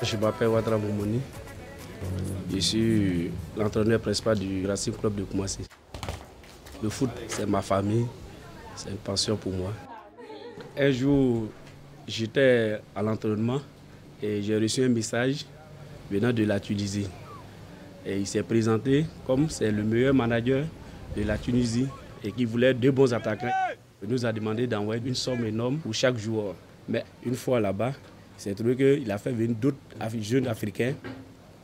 Je m'appelle Ouattara Boumoni. Je suis l'entraîneur principal du Racing Club de Koumassi. Le foot, c'est ma famille, c'est une passion pour moi. Un jour, j'étais à l'entraînement et j'ai reçu un message venant de la Tunisie. Et il s'est présenté comme c'est le meilleur manager de la Tunisie et qui voulait 2 bons attaquants. Il nous a demandé d'envoyer une somme énorme pour chaque joueur. Mais une fois là-bas, il s'est trouvé qu'il a fait venir d'autres jeunes Africains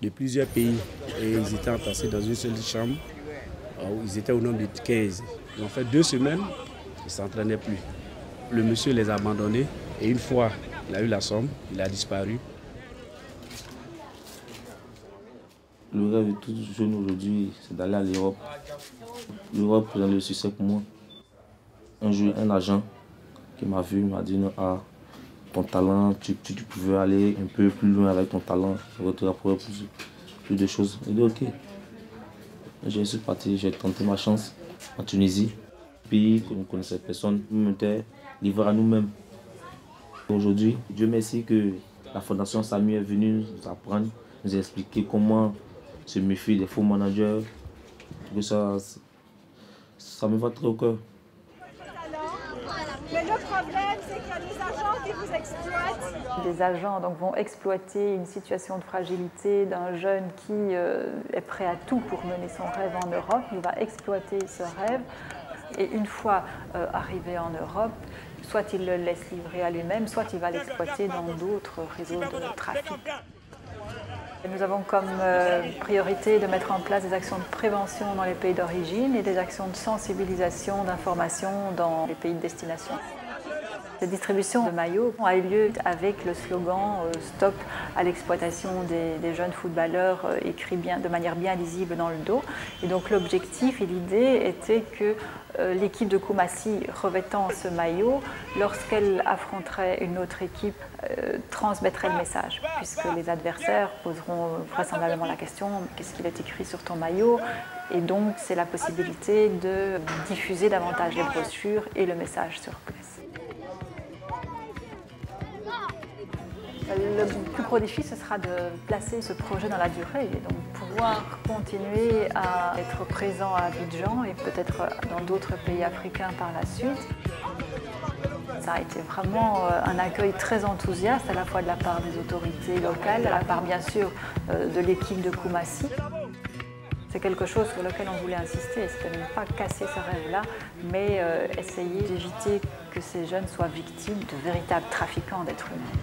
de plusieurs pays. Et ils étaient entassés dans une seule chambre. Ils étaient au nombre de 15. Ils ont fait 2 semaines, ils ne s'entraînaient plus. Le monsieur les a abandonnés et une fois il a eu la somme, il a disparu. Le rêve de tout jeune aujourd'hui, c'est d'aller à l'Europe. L'Europe représente le succès pour moi. Un jour, un agent qui m'a vu m'a dit non, ah, ton talent, tu pouvais aller un peu plus loin avec ton talent, te rapprocher plus de choses. J'ai dit ok. Je suis parti, j'ai tenté ma chance en Tunisie. Pays que nous ne connaissons personne, nous étions livrés à nous-mêmes. Aujourd'hui, Dieu merci que la Fondation Samy est venue nous apprendre, nous expliquer comment se méfier des faux managers. Ça me va très au cœur. Mais le problème, c'est qu'il y a des agents qui vous exploitent. Des agents donc, vont exploiter une situation de fragilité d'un jeune qui est prêt à tout pour mener son rêve en Europe. Il va exploiter ce rêve et une fois arrivé en Europe, soit il le laisse livrer à lui-même, soit il va l'exploiter dans d'autres réseaux de trafic. Nous avons comme priorité de mettre en place des actions de prévention dans les pays d'origine et des actions de sensibilisation, d'information dans les pays de destination. Cette distribution de maillots a eu lieu avec le slogan « Stop à l'exploitation des jeunes footballeurs » écrit de manière bien lisible dans le dos. Et donc l'objectif et l'idée était que l'équipe de Koumassi revêtant ce maillot, lorsqu'elle affronterait une autre équipe, transmettrait le message, puisque les adversaires poseront vraisemblablement la question « Qu'est-ce qu'il est écrit sur ton maillot ?» Et donc c'est la possibilité de diffuser davantage les brochures et le message sur place. Le plus gros défi, ce sera de placer ce projet dans la durée et donc pouvoir continuer à être présent à Abidjan et peut-être dans d'autres pays africains par la suite. Ça a été vraiment un accueil très enthousiaste à la fois de la part des autorités locales, de la part bien sûr de l'équipe de Koumassi. C'est quelque chose sur lequel on voulait insister, c'est de ne pas casser ce rêve-là, mais essayer d'éviter que ces jeunes soient victimes de véritables trafiquants d'êtres humains.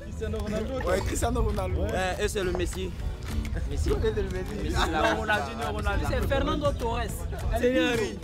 Cristiano Ronaldo. Ouais, Cristiano Ronaldo. Ouais, et c'est le Messi. Messi. C'est le Messi. Ronaldo. C'est Fernando Torres. C'est Henry.